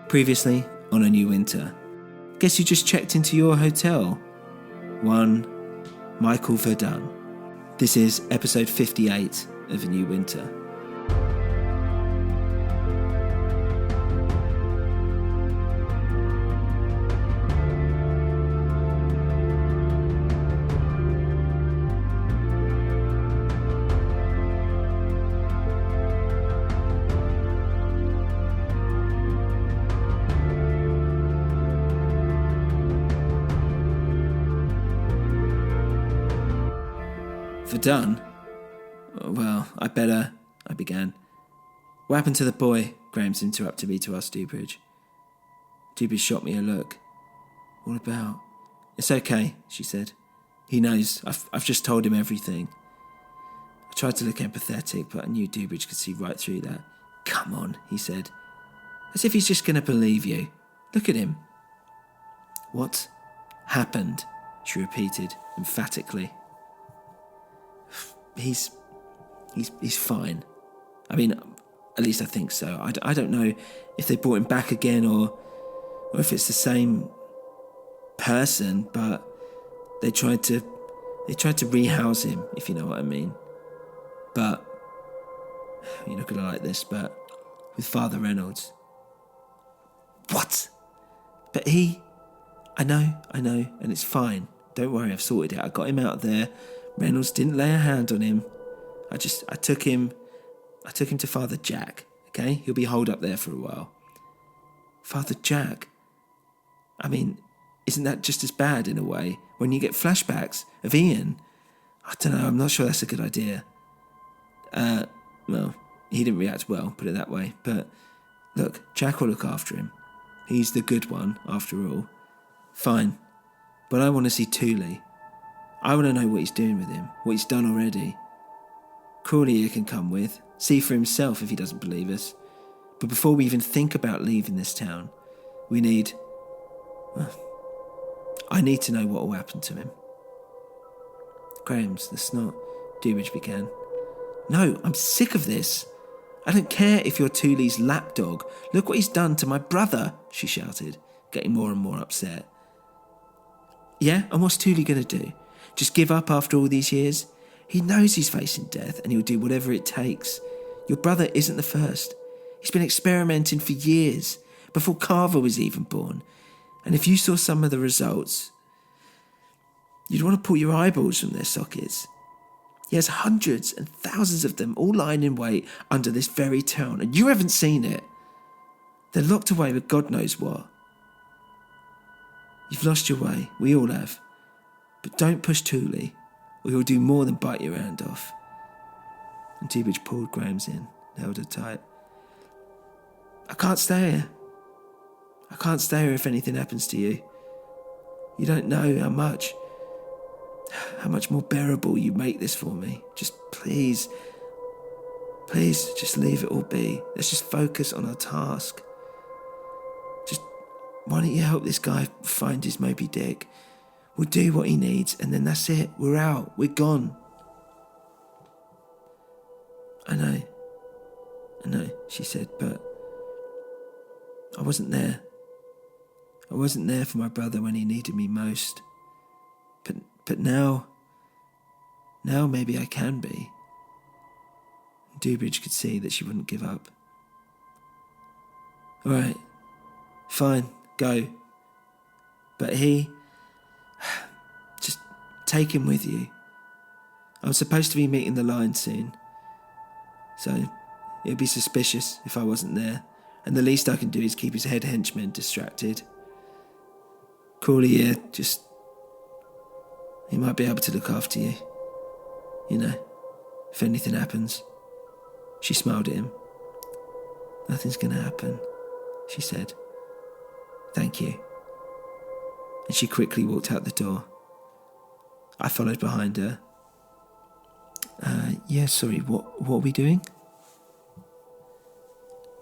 Previously on A New Winter. Guess you just checked into your hotel? One Michael Verdun. This is episode 58 of A New Winter. Verdun? Well, I began. What happened to the boy? Grahams interrupted me to ask Dubridge. Dubridge shot me a look. What about? It's okay, she said. He knows. I've just told him everything. I tried to look empathetic, but I knew Dubridge could see right through that. Come on, he said. As if he's just going to believe you. Look at him. What happened? She repeated emphatically. He's fine. I mean, at least I think so. I don't know if they brought him back again or if it's the same person, but they tried to rehouse him, if you know what I mean. But you're not gonna like this, but with Father Reynolds. What? But I know, and it's fine. Don't worry, I've sorted it. I got him out of there. Reynolds didn't lay a hand on him. I took him to Father Jack, okay? He'll be holed up there for a while. Father Jack? I mean, isn't that just as bad in a way? When you get flashbacks of Ian? I don't know, I'm not sure that's a good idea. Well, he didn't react well, put it that way. But look, Jack will look after him. He's the good one, after all. Fine. But I want to see Thule. I want to know what he's doing with him, what he's done already. Crawley here can come with, see for himself if he doesn't believe us. But before we even think about leaving this town, I need to know what will happen to him. Grahams, the snot, Dubridge began. No, I'm sick of this. I don't care if you're Thule's lapdog. Look what he's done to my brother, she shouted, getting more and more upset. Yeah, and what's Thule going to do? Just give up after all these years? He knows he's facing death and he'll do whatever it takes. Your brother isn't the first. He's been experimenting for years, before Carver was even born. And if you saw some of the results, you'd want to pull your eyeballs from their sockets. He has hundreds and thousands of them all lying in wait under this very town, and you haven't seen it. They're locked away with God knows what. You've lost your way, we all have. But don't push Thule, or he'll do more than bite your hand off. And Dubridge pulled Grahams in, held her tight. I can't stay here. I can't stay here if anything happens to you. You don't know how much more bearable you make this for me. Just please, just leave it all be. Let's just focus on our task. Just, why don't you help this guy find his Moby Dick? We'll do what he needs, and then that's it. We're out. We're gone. I know, she said, but I wasn't there. I wasn't there for my brother when he needed me most. But now maybe I can be. Dubridge could see that she wouldn't give up. All right, fine, go. But just take him with you. I'm supposed to be meeting the line soon, so it'd be suspicious if I wasn't there, and the least I can do is keep his head henchmen distracted. Crawley here, he might be able to look after you. You know, if anything happens. She smiled at him. Nothing's going to happen, she said. Thank you. And she quickly walked out the door. I followed behind her. Sorry, what are we doing?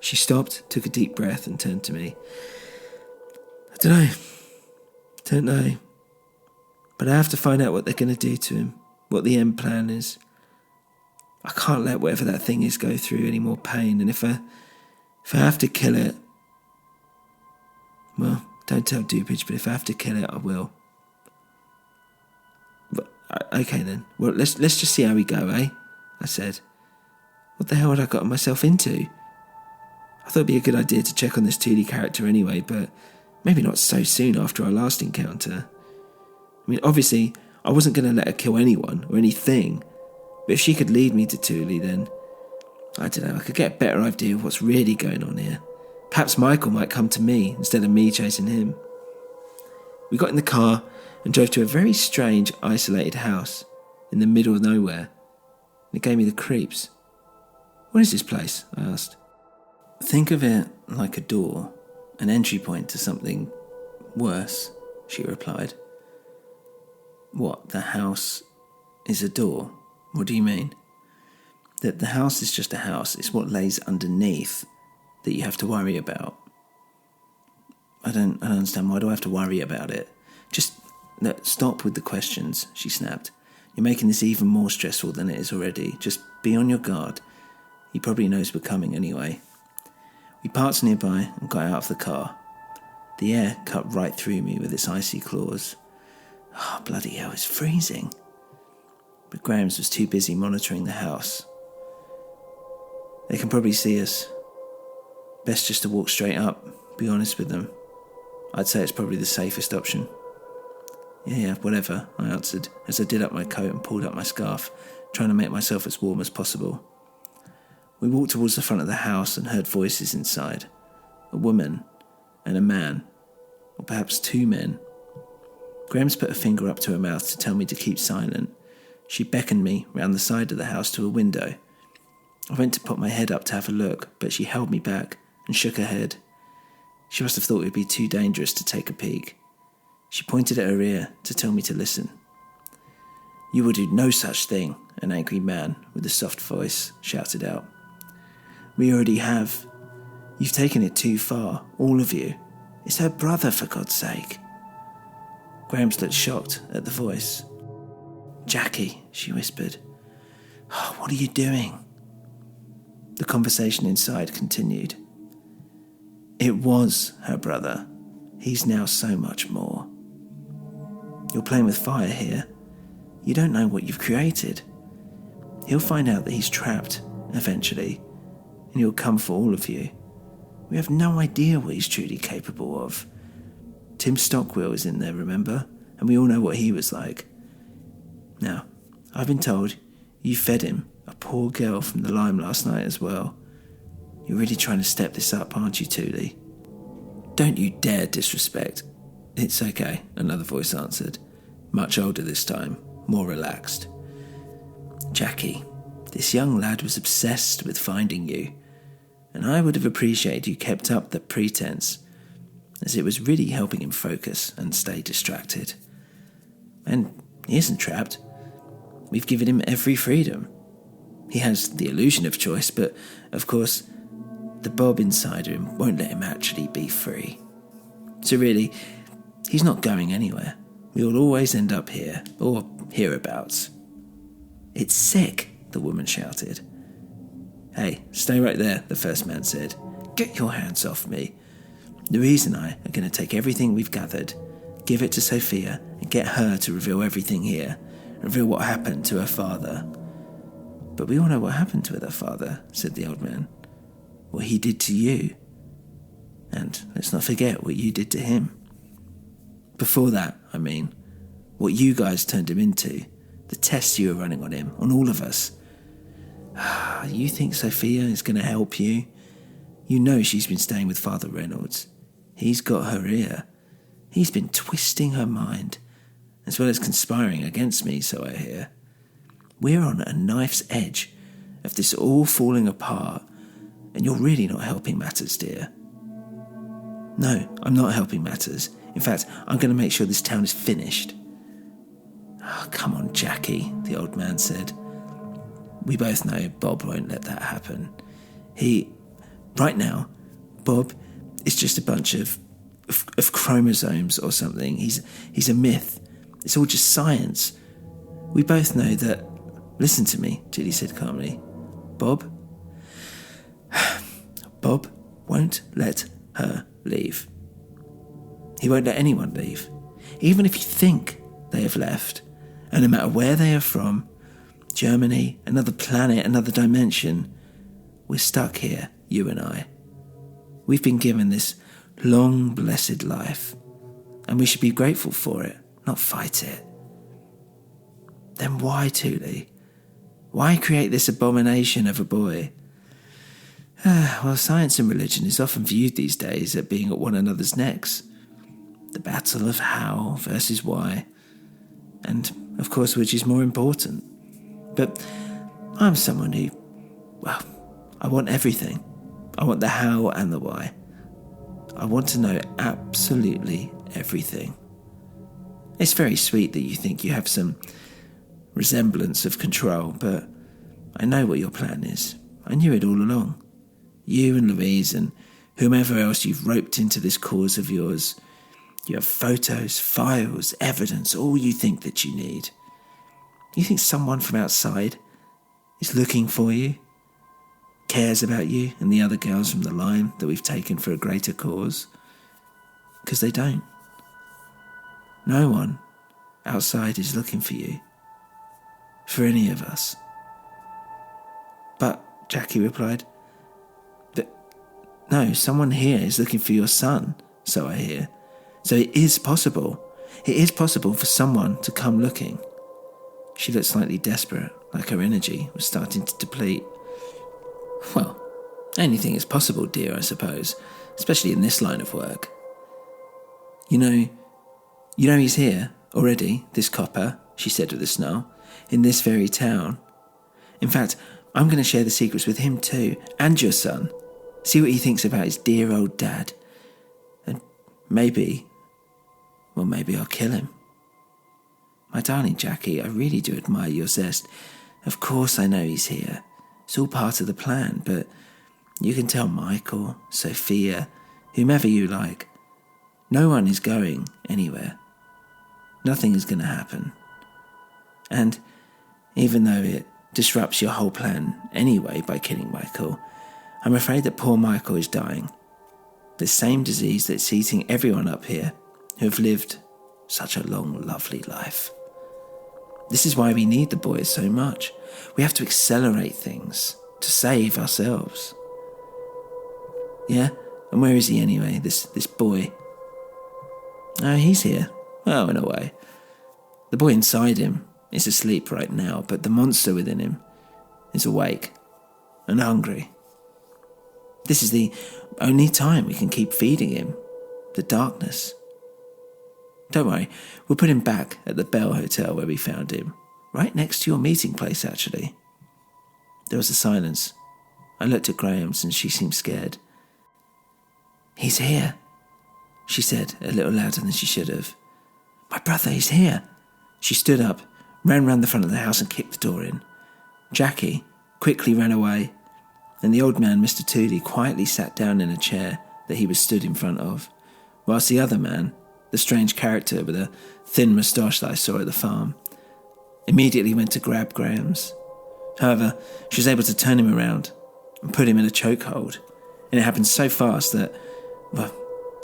She stopped, took a deep breath and turned to me. I don't know. But I have to find out what they're going to do to him, what the end plan is. I can't let whatever that thing is go through any more pain, and if I have to kill it, Well, don't tell Dupage, but if I have to kill it, I will. But, okay then. Well, let's just see how we go, eh? I said. What the hell had I gotten myself into? I thought it'd be a good idea to check on this Thule character anyway, but maybe not so soon after our last encounter. I mean, obviously, I wasn't going to let her kill anyone or anything, but if she could lead me to Thule, then, I don't know, I could get a better idea of what's really going on here. Perhaps Michael might come to me instead of me chasing him. We got in the car and drove to a very strange, isolated house in the middle of nowhere. And it gave me the creeps. What is this place? I asked. Think of it like a door, an entry point to something worse, she replied. What, the house is a door? What do you mean? That the house is just a house, it's what lays underneath that you have to worry about. I don't understand. Why do I have to worry about it? Just stop with the questions, she snapped. You're making this even more stressful than it is already. Just be on your guard. He probably knows we're coming anyway. We parked nearby and got out of the car. The air cut right through me with its icy claws. Oh, bloody hell, it's freezing. But Grahams was too busy monitoring the house. They can probably see us. Best just to walk straight up, be honest with them. I'd say it's probably the safest option. Yeah, whatever, I answered, as I did up my coat and pulled up my scarf, trying to make myself as warm as possible. We walked towards the front of the house and heard voices inside. A woman and a man, or perhaps two men. Grahams put a finger up to her mouth to tell me to keep silent. She beckoned me round the side of the house to a window. I went to put my head up to have a look, but she held me back and shook her head. She must have thought it would be too dangerous to take a peek. She pointed at her ear to tell me to listen. You will do no such thing, an angry man with a soft voice shouted out. We already have. You've taken it too far, all of you. It's her brother, for God's sake. Grahams looked shocked at the voice. Jackie, she whispered. Oh, what are you doing? The conversation inside continued. It was her brother. He's now so much more. You're playing with fire here. You don't know what you've created. He'll find out that he's trapped, eventually, and he'll come for all of you. We have no idea what he's truly capable of. Tim Stockwell is in there, remember? And we all know what he was like. Now, I've been told you fed him a poor girl from the lime last night as well. You're really trying to step this up, aren't you, Thule? Don't you dare disrespect. It's okay, another voice answered. Much older this time, more relaxed. Jackie, this young lad was obsessed with finding you, and I would have appreciated you kept up the pretense, as it was really helping him focus and stay distracted. And he isn't trapped. We've given him every freedom. He has the illusion of choice, but, of course, the Bob inside him won't let him actually be free. So really, he's not going anywhere. We will always end up here, or hereabouts. It's sick, the woman shouted. Hey, stay right there, the first man said. Get your hands off me. Louise and I are going to take everything we've gathered, give it to Sophia, and get her to reveal everything here, reveal what happened to her father. But we all know what happened to her father, said the old man. What he did to you. And let's not forget what you did to him. Before that, I mean, what you guys turned him into, the tests you were running on him, on all of us. You think Sophia is going to help you? You know she's been staying with Father Reynolds. He's got her ear. He's been twisting her mind, as well as conspiring against me, so I hear. We're on a knife's edge of this all falling apart, and you're really not helping matters, dear. No, I'm not helping matters. In fact, I'm going to make sure this town is finished. Oh, come on, Jackie, the old man said. We both know Bob won't let that happen. Right now, Bob is just a bunch of chromosomes or something. He's a myth. It's all just science. We both know that. Listen to me, Judy said calmly. Bob won't let her leave. He won't let anyone leave, even if you think they have left. And no matter where they are from, Germany, another planet, another dimension, we're stuck here, you and I. We've been given this long, blessed life, and we should be grateful for it, not fight it. Then why, Thule? Why create this abomination of a boy? Well, science and religion is often viewed these days as being at one another's necks. The battle of how versus why. And, of course, which is more important. But I'm someone who, well, I want everything. I want the how and the why. I want to know absolutely everything. It's very sweet that you think you have some resemblance of control, but I know what your plan is. I knew it all along. You and Louise and whomever else you've roped into this cause of yours, you have photos, files, evidence, all you think that you need. You think someone from outside is looking for you, cares about you and the other girls from the line that we've taken for a greater cause? Because they don't. No one outside is looking for you, for any of us. But, Jackie replied, but no, someone here is looking for your son, so I hear. So it is possible. It is possible for someone to come looking. She looked slightly desperate, like her energy was starting to deplete. Well, anything is possible, dear, I suppose, especially in this line of work. You know he's here already, this copper, she said with a snarl, in this very town. In fact, I'm going to share the secrets with him too, and your son. See what he thinks about his dear old dad. And maybe I'll kill him. My darling Jackie, I really do admire your zest. Of course I know he's here. It's all part of the plan, but you can tell Michael, Sophia, whomever you like. No one is going anywhere. Nothing is going to happen. And even though it disrupts your whole plan anyway by killing Michael, I'm afraid that poor Michael is dying. The same disease that's eating everyone up here who have lived such a long, lovely life. This is why we need the boys so much. We have to accelerate things to save ourselves. Yeah? And where is he anyway, this boy? Oh, he's here. Oh, in a way. The boy inside him is asleep right now, but the monster within him is awake and hungry. This is the only time we can keep feeding him. The darkness. Don't worry, we'll put him back at the Bell Hotel where we found him. Right next to your meeting place, actually. There was a silence. I looked at Graham's and she seemed scared. He's here, she said a little louder than she should have. My brother is here. She stood up, ran round the front of the house and kicked the door in. Jackie quickly ran away, and the old man, Mr. Tooley, quietly sat down in a chair that he was stood in front of, whilst the other man, the strange character with a thin moustache that I saw at the farm, immediately went to grab Graham's. However, she was able to turn him around and put him in a chokehold, and it happened so fast that, well,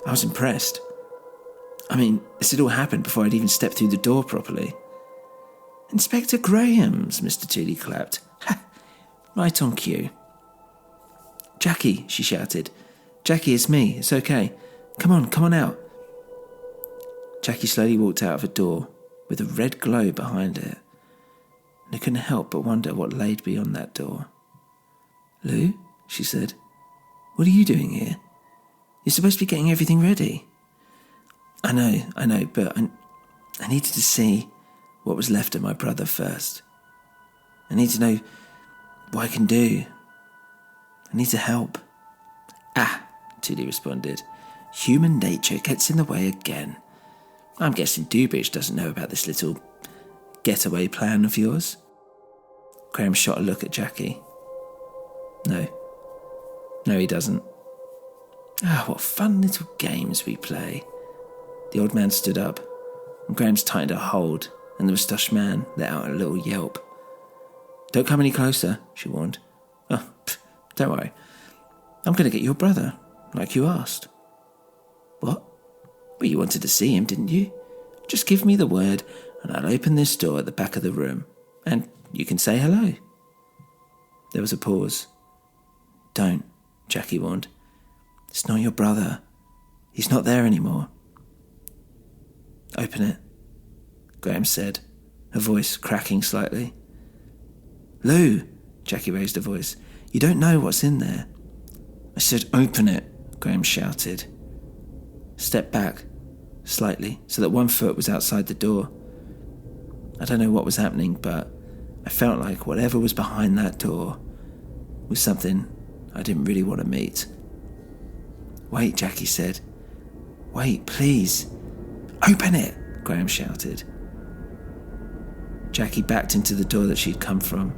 I was impressed. I mean, this had all happened before I'd even stepped through the door properly. Inspector Graham's, Mr. Tooley clapped. Ha! Right on cue. Jackie, she shouted. Jackie, it's me. It's okay. Come on out. Jackie slowly walked out of a door with a red glow behind it, and I couldn't help but wonder what laid beyond that door. Lou, she said, what are you doing here? You're supposed to be getting everything ready. I know, but I needed to see what was left of my brother first. I need to know what I can do. I need to help. Ah, Tooley responded. Human nature gets in the way again. I'm guessing Dubridge doesn't know about this little getaway plan of yours. Graham shot a look at Jackie. No, he doesn't. Ah, what fun little games we play. The old man stood up, and Graham's tightened her hold, and the moustache man let out a little yelp. Don't come any closer, she warned. Oh, don't worry. I'm going to get your brother, like you asked. What? But you wanted to see him, didn't you? Just give me the word and I'll open this door at the back of the room and you can say hello. There was a pause. Don't, Jackie warned. It's not your brother. He's not there anymore. Open it, Graham said, her voice cracking slightly. Lou, Jackie raised her voice. You don't know what's in there. I said open it, Graham shouted. Stepped back, slightly, so that one foot was outside the door. I don't know what was happening, but I felt like whatever was behind that door was something I didn't really want to meet. Wait, Jackie said. Wait, please. Open it, Graham shouted. Jackie backed into the door that she'd come from,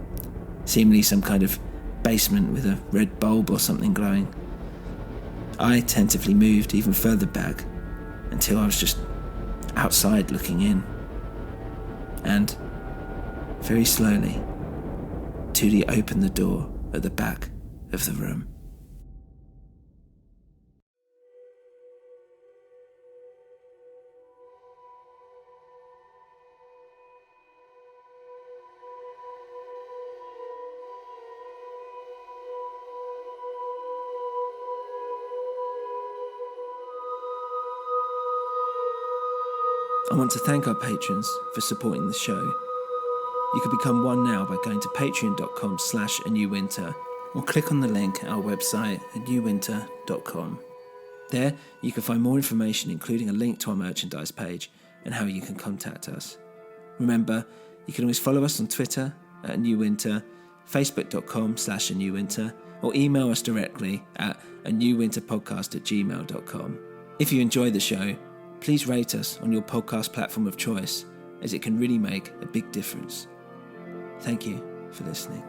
seemingly some kind of basement with a red bulb or something glowing. I tentatively moved even further back until I was just outside looking in. And, very slowly, Tootie opened the door at the back of the room. I want to thank our patrons for supporting the show. You can become one now by going to patreon.com/anewwinter or click on the link at our website anewwinter.com. There you can find more information, including a link to our merchandise page and how you can contact us. Remember, you can always follow us on Twitter at anewwinter, facebook.com/anewwinter, or email us directly at anewwinterpodcast@gmail.com. If you enjoy the show, please rate us on your podcast platform of choice, as it can really make a big difference. Thank you for listening.